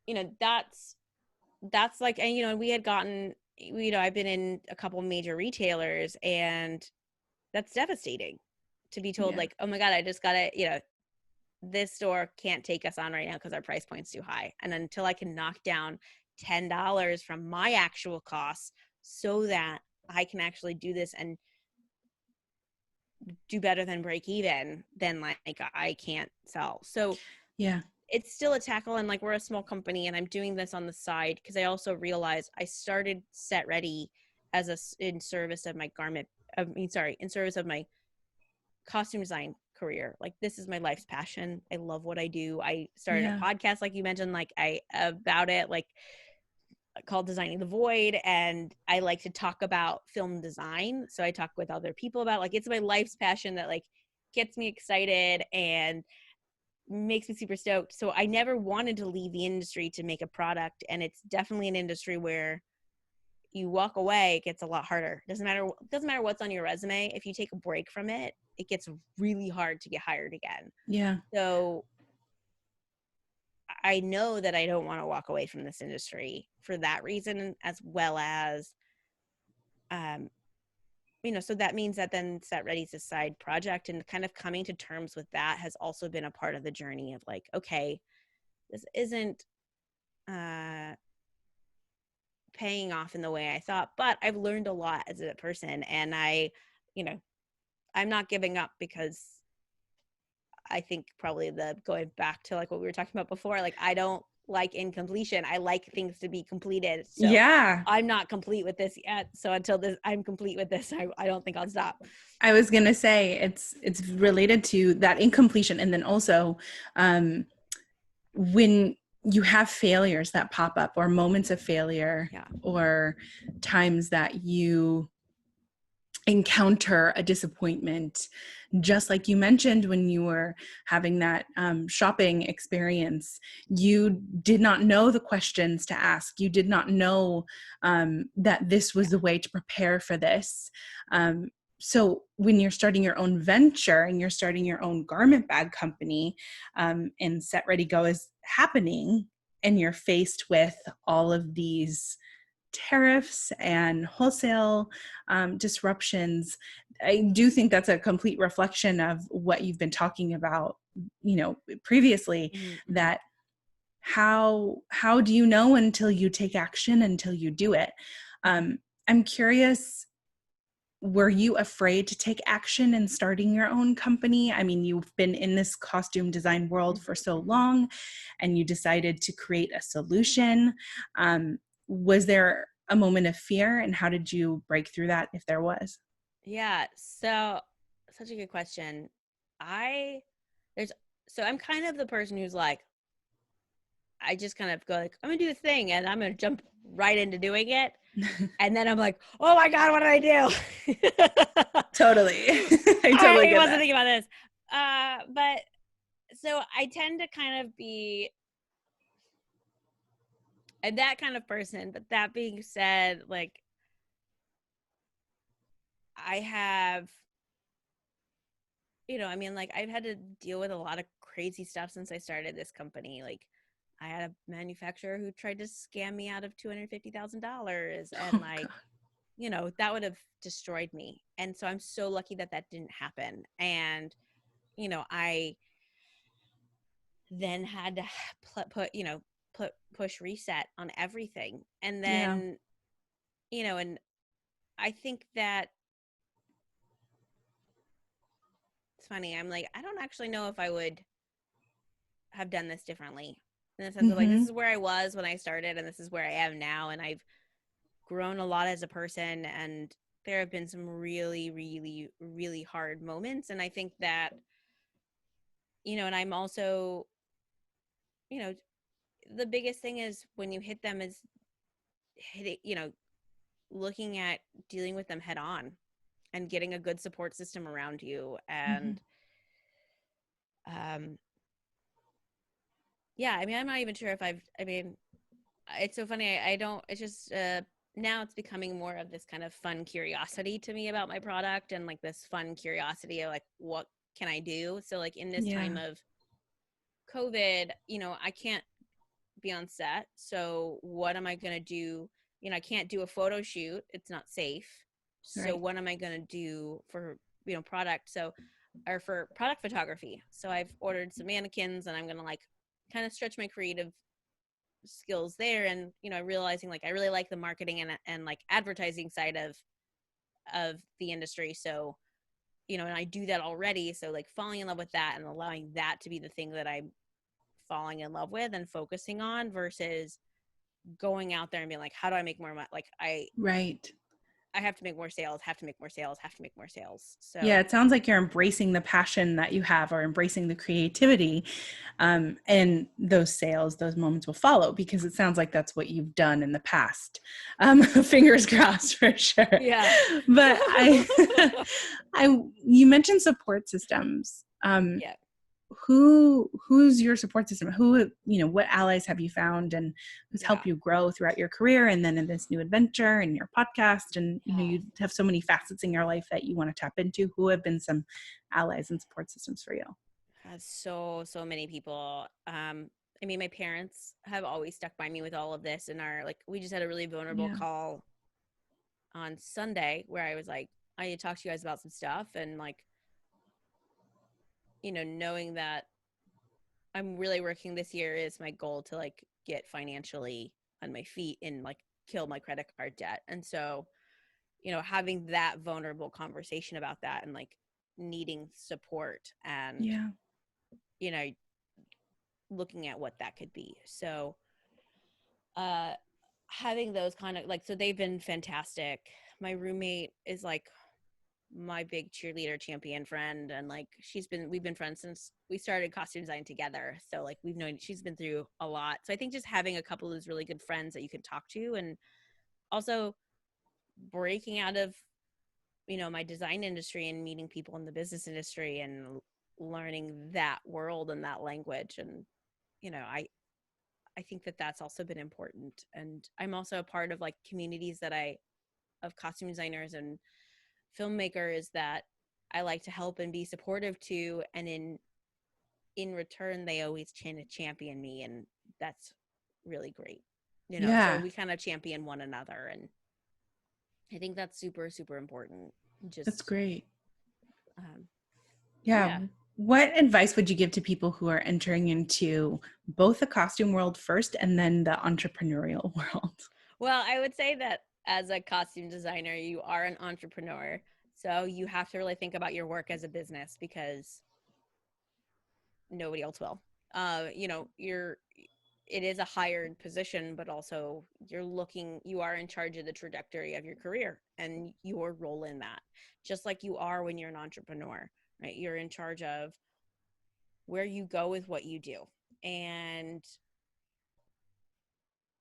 you know, that's like, and you know, we had gotten, you know, I've been in a couple major retailers, and that's devastating to be told Yeah. like, oh my God, I just got it, you know, this store can't take us on right now because our price point's too high. And until I can knock down $10 from my actual costs so that I can actually do this and do better than break even, then like I can't sell. So Yeah. it's still a tackle, and like, we're a small company and I'm doing this on the side because I also realized I started Set Ready as in service of my in service of my costume design career. Like, this is my life's passion. I love what I do. I started Yeah. a podcast, like you mentioned, like about it, like, called Designing the Void, and I like to talk about film design. So I talk with other people about, like, it's my life's passion that like gets me excited and makes me super stoked. So I never wanted to leave the industry to make a product, and it's definitely an industry where you walk away, it gets a lot harder. Doesn't matter what's on your resume. If you take a break from it, it gets really hard to get hired again. Yeah. So I know that I don't want to walk away from this industry for that reason, as well as, um, you know, so that means that then Set Ready's a side project, and kind of coming to terms with that has also been a part of the journey of like, okay, this isn't paying off in the way I thought, but I've learned a lot as a person, and you know, I'm not giving up, because I think probably going back to like what we were talking about before, like, I don't like incompletion. I like things to be completed. So Yeah. I'm not complete with this yet. So until I'm complete with this, I don't think I'll stop. I was gonna say it's related to that incompletion, and then also when you have failures that pop up, or moments of failure, Yeah. or times that you encounter a disappointment, just like you mentioned when you were having that shopping experience, you did not know the questions to ask, you did not know that this was the way to prepare for this. So when you're starting your own venture and you're starting your own garment bag company, and Set Ready Go is happening, and you're faced with all of these tariffs and wholesale disruptions, I do think that's a complete reflection of what you've been talking about, you know, previously, Mm-hmm. that how do you know until you take action, until you do it? I'm curious, were you afraid to take action in starting your own company? I mean, you've been in this costume design world for so Mm-hmm. long, and you decided to create a solution. Was there a moment of fear, and how did you break through that, if there was? Yeah. So, such a good question. I, there's, so I'm kind of the person who's like, I just kind of go like, I'm gonna do this thing and I'm gonna jump right into doing it. And then I'm like, oh my God, what did I do? Totally. I totally I get wasn't that. thinking about this. But so I tend to kind of be that kind of person. But that being said, like I have, I mean, like I've had to deal with a lot of crazy stuff since I started this company. Like I had a manufacturer who tried to scam me out of $250,000 and Oh like, God. that would have destroyed me. And so I'm so lucky that that didn't happen. And, I then had to push reset on everything. And Yeah. then, and I think that it's funny. I'm like, I don't actually know if I would have done this differently in the sense of like, this Mm-hmm. is where I was when I started and this is where I am now. And I've grown a lot as a person, and there have been some really, really, really hard moments. And I think that, and I'm also, you know, the biggest thing is when you hit them is hitting, looking at dealing with them head on and getting a good support system around you. Mm-hmm. And, um, yeah, I mean, I'm not even sure if I mean, it's so funny. I don't, it's just, now it's becoming more of this kind of fun curiosity to me about my product and like this fun curiosity of like, what can I do? So like in this time Yeah. of COVID, I can't be on set. So what am I going to do? I can't do a photo shoot. It's not safe. So Right. what am I going to do for, product? So, or for product photography. So I've ordered some mannequins and I'm going to like kind of stretch my creative skills there. And, realizing like I really like the marketing and like advertising side of the industry. So, and I do that already. So like falling in love with that and allowing that to be the thing that I'm falling in love with and focusing on versus going out there and being like, how do I make more money? Like Right. I have to make more sales, have to make more sales, have to make more sales. Yeah, So it sounds like you're embracing the passion that you have or embracing the creativity. And those sales, those moments will follow because it sounds like that's what you've done in the past. Fingers crossed for sure. yeah. But you mentioned support systems. Yeah. Who's your support system? What allies have you found and who's Yeah. helped you grow throughout your career and then in this new adventure and your podcast? And Yeah. you have so many facets in your life that you want to tap into. Who have been some allies and support systems for you? So many people. I mean, my parents have always stuck by me with all of this and are like, we just had a really vulnerable Yeah. call on Sunday where I was like, I need to talk to you guys about some stuff. And like, knowing that I'm really working this year is my goal to like get financially on my feet and like kill my credit card debt. And so, having that vulnerable conversation about that and like needing support and, Yeah. you know, looking at what that could be. So, having those kind of like, so they've been fantastic. My roommate is like my big cheerleader champion friend, and like we've been friends since we started costume design together. So like she's been through a lot. So I think just having a couple of those really good friends that you can talk to, and also breaking out of my design industry and meeting people in the business industry and learning that world and that language. And I think that that's also been important. And I'm also a part of like communities of costume designers and filmmakers that I like to help and be supportive to, and in return they always champion me, and that's really great. So Yeah. we kind of champion one another, and I think that's super super important. That's Just great. um Yeah. yeah. What advice would you give to people who are entering into both the costume world first and then the entrepreneurial world? Well, I would say that as a costume designer, you are an entrepreneur. So you have to really think about your work as a business because nobody else will. It is a hired position, but also you are in charge of the trajectory of your career and your role in that, just like you are when you're an entrepreneur, right? You're in charge of where you go with what you do. And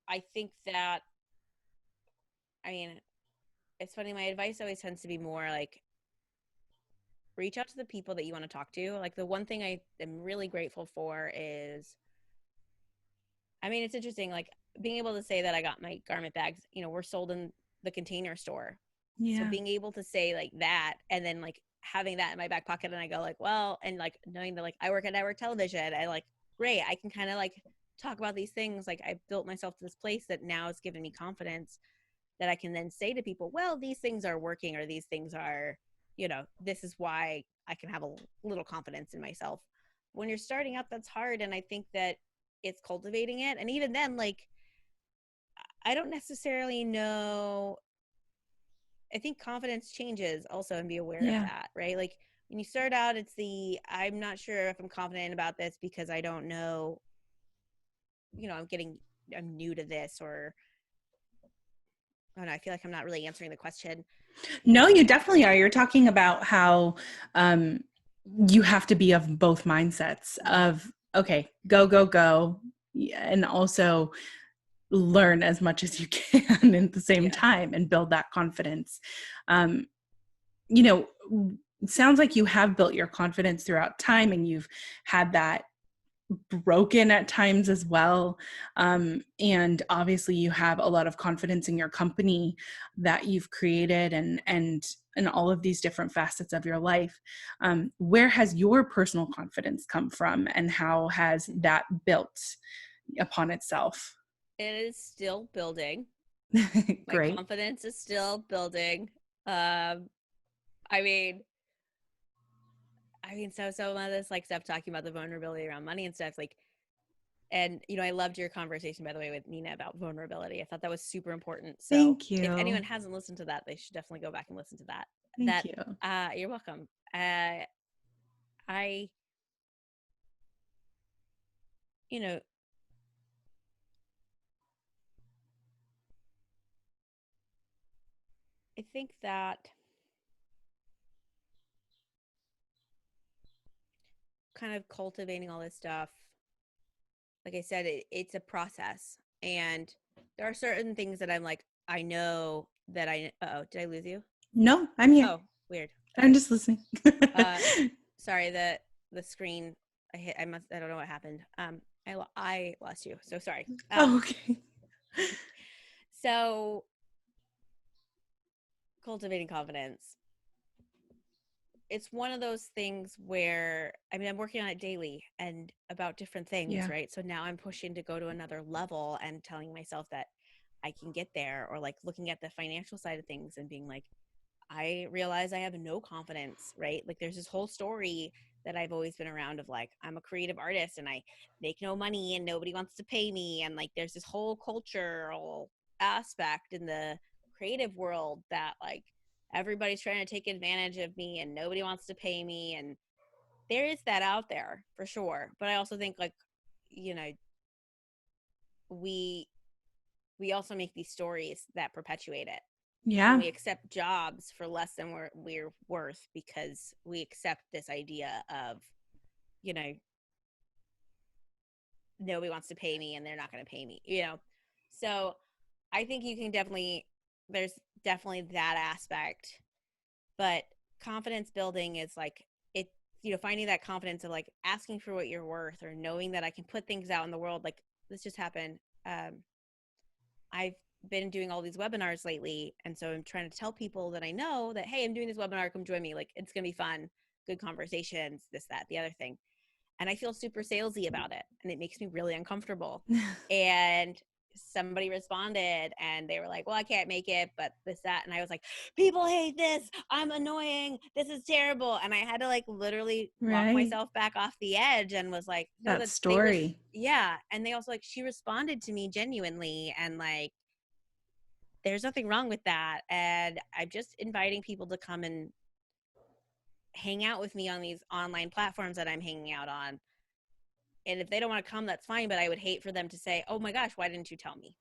I think that I mean, it's funny. My advice always tends to be more like reach out to the people that you want to talk to. Like the one thing I am really grateful for is, I mean, it's interesting, like being able to say that I got my garment bags, were sold in the Container Store. So Yeah. being able to say like that and then like having that in my back pocket and I go like, well, and like knowing that like I work at network television, I like, great, I can kind of like talk about these things. Like I built myself to this place that now has given me confidence that I can then say to people, well, these things are working or these things are, this is why I can have a little confidence in myself. When you're starting out, that's hard. And I think that it's cultivating it. And even then, like, I don't necessarily know. I think confidence changes also and be aware of Yeah. that, right? Like when you start out, it's I'm not sure if I'm confident about this because I don't know, I'm new to this or, I don't know, I feel like I'm not really answering the question. No, you definitely are. You're talking about how um, you have to be of both mindsets of, okay, go, go, go. And also learn as much as you can at the same Yeah. time and build that confidence. Um, you know, it sounds like you have built your confidence throughout time and you've had that broken at times as well. And obviously you have a lot of confidence in your company that you've created and all of these different facets of your life. Where has your personal confidence come from and how has that built upon itself? It is still building. My Great. confidence is still building. Um, I mean, so some of this like stuff talking about the vulnerability around money and stuff, like, and I loved your conversation by the way with Nina about vulnerability. I thought that was super important. So Thank if you. anyone hasn't listened to that, they should definitely go back and listen to that. Thank you. You're welcome. I, you know, I think that kind of cultivating all this stuff, like I said, it's a process. And there are certain things that I'm like, I know that oh, did I lose you? No, I'm here. Oh, weird. I'm Okay. just listening. Uh, sorry, the screen I don't know what happened. I lost you. So sorry. Oh, okay. So cultivating confidence. It's one of those things where, I mean, I'm working on it daily and about different things, Yeah. right? So now I'm pushing to go to another level and telling myself that I can get there, or like looking at the financial side of things and being like, I realize I have no confidence, right? Like there's this whole story that I've always been around of like, I'm a creative artist and I make no money and nobody wants to pay me. And like, there's this whole cultural aspect in the creative world that like everybody's trying to take advantage of me and nobody wants to pay me. And there is that out there for sure. But I also think like, you know, we, we also make these stories that perpetuate it, and Yeah. we accept jobs for less than we're worth because we accept this idea of, you know, nobody wants to pay me and they're not going to pay me. So I think you can definitely, there's definitely that aspect, but confidence building is like it, finding that confidence of like asking for what you're worth or knowing that I can put things out in the world. Like this just happened. I've been doing all these webinars lately. And so I'm trying to tell people that I know that, hey, I'm doing this webinar, come join me. Like, it's going to be fun, good conversations, this, that, the other thing. And I feel super salesy about it. And it makes me really uncomfortable. And somebody responded and they were like, well, I can't make it, but this, that. And I was like, people hate this. I'm annoying. This is terrible. And I had to like literally walk Right. myself back off the edge and was like, no, That that story. yeah. And they also like, she responded to me genuinely and like, there's nothing wrong with that. And I'm just inviting people to come and hang out with me on these online platforms that I'm hanging out on. And if they don't want to come, that's fine. But I would hate for them to say, oh my gosh, why didn't you tell me?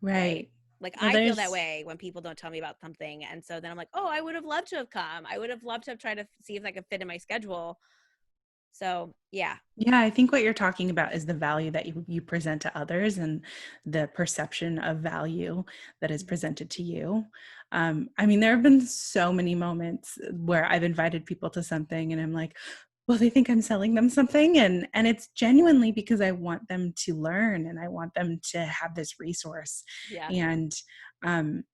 Right. Right. Like Well, I feel that there's, way when people don't tell me about something. And so then I'm like, oh, I would have loved to have come. I would have loved to have tried to see if I could fit in my schedule. So yeah. Yeah, I think what you're talking about is the value that you present to others and the perception of value that is Mhm. presented to you. I mean, there have been so many moments where I've invited people to something and I'm like, well, they think I'm selling them something. And it's genuinely because I want them to learn and I want them to have this resource. Yeah. And um,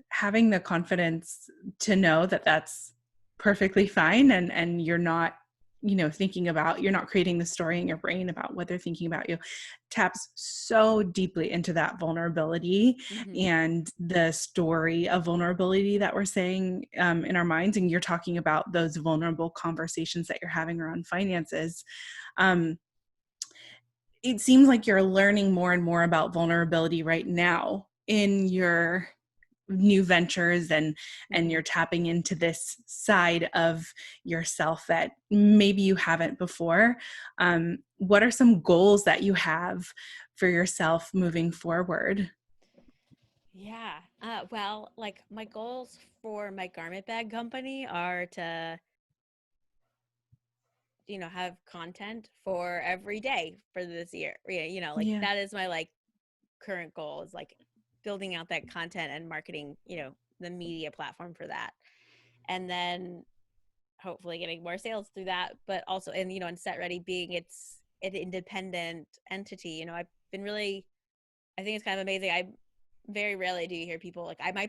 having the confidence to know that that's perfectly fine and you're not thinking about, you're not creating the story in your brain about what they're thinking about you, taps so deeply into that vulnerability Hmm. and the story of vulnerability that we're saying in our minds. And you're talking about those vulnerable conversations that you're having around finances. um, it seems like you're learning more and more about vulnerability right now in your new ventures, and Hmm. you're tapping into this side of yourself that maybe you haven't before. What are some goals that you have for yourself moving forward? Yeah. Well, like my goals for my garment bag company are to, have content for every day for this year. Yeah, like Yeah, that is my like current goal is like building out that content and marketing, the media platform for that. And then hopefully getting more sales through that, but also, and, and Set Ready being it's an independent entity. I've been really, I think it's kind of amazing. I very rarely do you hear people like my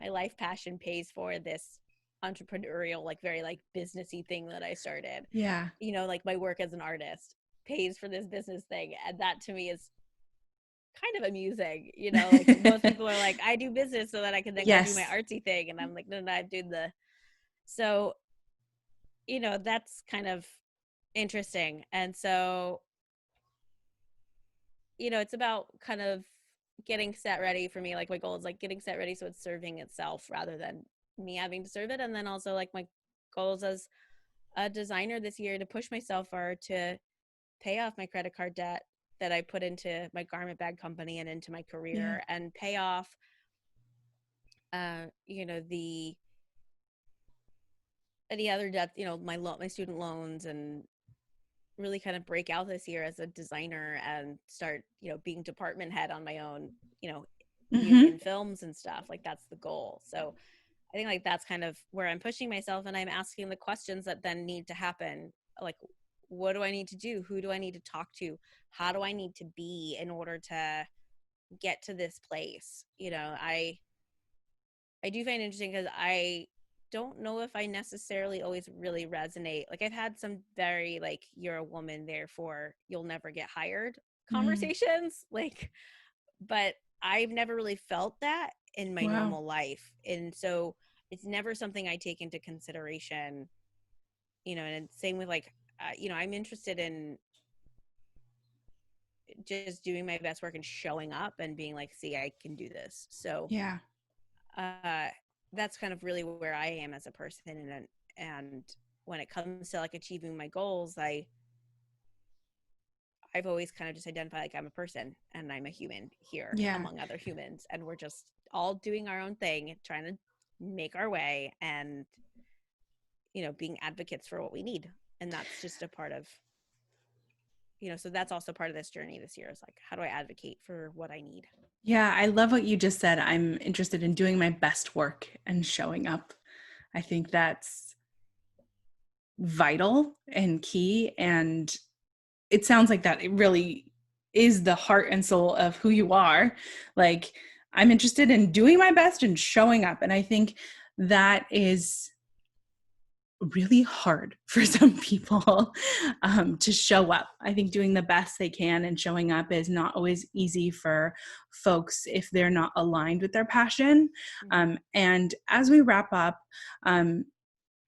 life passion pays for this entrepreneurial, like very like businessy thing that I started. yeah. Like my work as an artist pays for this business thing. And that to me is kind of amusing. Like most people are like, I do business so that I can then go do my Yes. artsy thing. And I'm like, no, no, I do so, that's kind of interesting. And so, it's about kind of getting set ready for me. Like my goal is like getting set ready so it's serving itself rather than me having to serve it. And then also like my goals as a designer this year to push myself are to pay off my credit card debt that I put into my garment bag company and into my Yeah. career, and pay off the any other debt, my student loans, and really kind of break out this year as a designer and start, being department head on my own, you know, Hmm. union films and stuff. Like that's the goal. So I think like that's kind of where I'm pushing myself, and I'm asking the questions that then need to happen. Like, what do I need to do? Who do I need to talk to? How do I need to be in order to get to this place? I do find it interesting because I don't know if I necessarily always really resonate. Like I've had some very like you're a woman, therefore you'll never get hired Mm. conversations. Like, but I've never really felt that in my Wow. normal life. And so it's never something I take into consideration, and same with like, I'm interested in just doing my best work and showing up and being like, see, I can do this. So, Yeah. uh, that's kind of really where I am as a person. And when it comes to like achieving my goals, I've always kind of just identified like I'm a person and I'm a human here Yeah. among other humans, and we're just all doing our own thing, trying to make our way, and being advocates for what we need. And that's just a part of, so that's also part of this journey this year is like, how do I advocate for what I need? Yeah, I love what you just said. I'm interested in doing my best work and showing up. I think that's vital and key. And it sounds like that it really is the heart and soul of who you are. Like, I'm interested in doing my best and showing up. And I think that is really hard for some people to show up. I think doing the best they can and showing up is not always easy for folks if they're not aligned with their passion. Mm-hmm. And as we wrap up, um,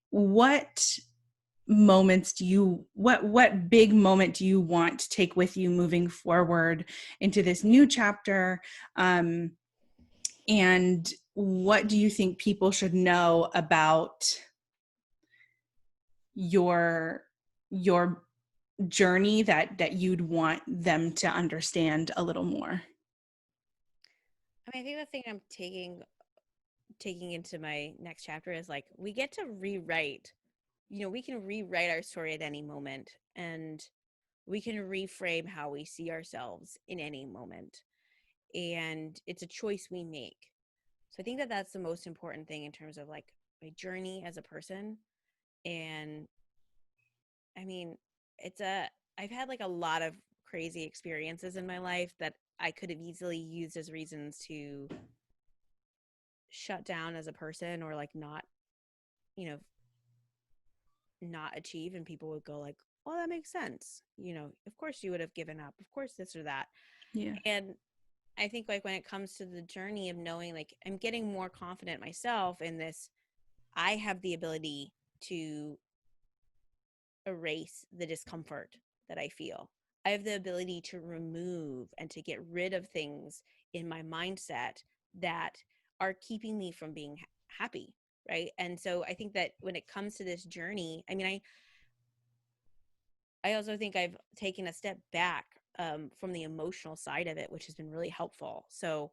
what moments do you what big moment do you want to take with you moving forward into this new chapter, um, and what do you think people should know about your journey that you'd want them to understand a little more? I mean, I think the thing I'm taking into my next chapter is like we get to rewrite we can rewrite our story at any moment, and we can reframe how we see ourselves in any moment. And it's a choice we make. So I think that that's the most important thing in terms of like my journey as a person. And I mean, I've had like a lot of crazy experiences in my life that I could have easily used as reasons to shut down as a person, or like not, you know, not achieve. And people would go like, well, that makes sense. Of course you would have given up. Of course this or that. Yeah. And I think like when it comes to the journey of knowing, like, I'm getting more confident myself in this, I have the ability to erase the discomfort that I feel. I have the ability to remove and to get rid of things in my mindset that are keeping me from being happy. Right. And so I think that when it comes to this journey, I mean, I also think I've taken a step back from the emotional side of it, which has been really helpful. So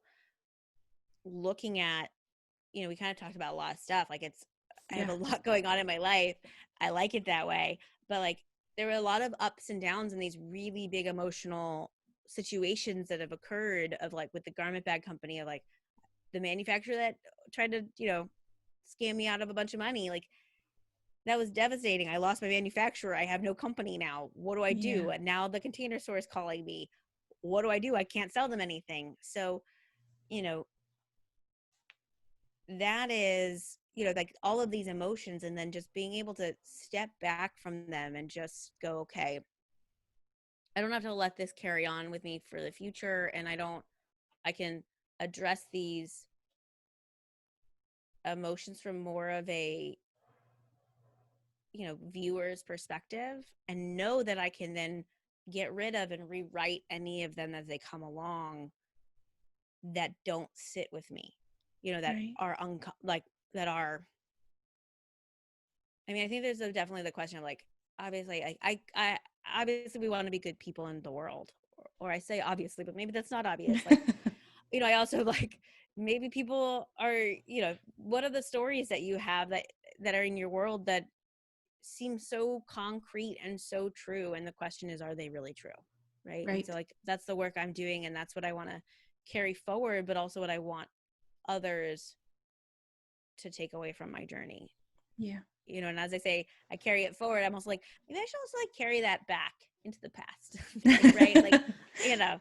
looking at, we kind of talked about a lot of stuff. Like I have Yeah. a lot going on in my life. I like it that way. But like there were a lot of ups and downs in these really big emotional situations that have occurred, of like with the garment bag company, of like the manufacturer that tried to, scam me out of a bunch of money. Like that was devastating. I lost my manufacturer. I have no company now. What do I Yeah. do? And now the Container Store is calling me. What do I do? I can't sell them anything. So, you know, that is, like all of these emotions, and then just being able to step back from them and just go, okay, I don't have to let this carry on with me for the future. And I can address these emotions from more of a, viewer's perspective, and know that I can then get rid of and rewrite any of them as they come along that don't sit with me, that Right. are like that are. I mean, I think there's definitely the question of like, obviously, I obviously we want to be good people in the world, or I say obviously, but maybe that's not obvious. Like, I also like, maybe people are, what are the stories that you have that are in your world that seem so concrete and so true? And the question is, are they really true? Right. And so Right. like, that's the work I'm doing, and that's what I want to carry forward, but also what I want others to take away from my journey. Yeah. And as I say, I carry it forward, I'm also like, maybe I should also like carry that back into the past. Maybe, right? Like, you know,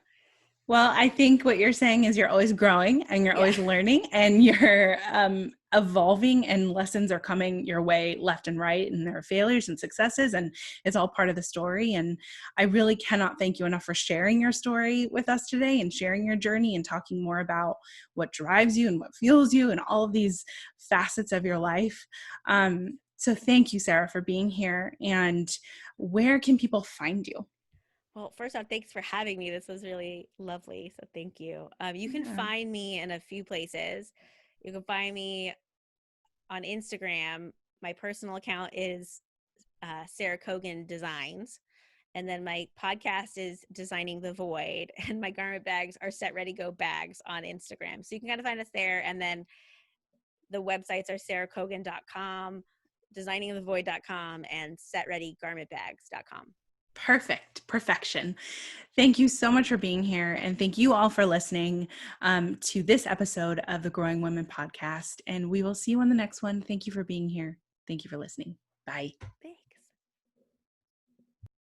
Well, I think what you're saying is you're always growing and you're yeah. always learning and you're evolving, and lessons are coming your way left and right, and there are failures and successes, and it's all part of the story. And I really cannot thank you enough for sharing your story with us today, and sharing your journey, and talking more about what drives you and what fuels you and all of these facets of your life. So thank you, Sarah, for being here. And where can people find you? Well, first off, thanks for having me. This was really lovely. So thank you. You can Yeah. find me in a few places. You can find me on Instagram. My personal account is Sarah Cogan Designs. And then my podcast is Designing the Void. And my garment bags are Set Ready Go Bags on Instagram. So you can kind of find us there. And then the websites are sarahcogan.com, designingthevoid.com, and setreadygarmentbags.com. Perfect. Perfection. Thank you so much for being here. And thank you all for listening to this episode of the Growing Women podcast. And we will see you on the next one. Thank you for being here. Thank you for listening. Bye. Thanks.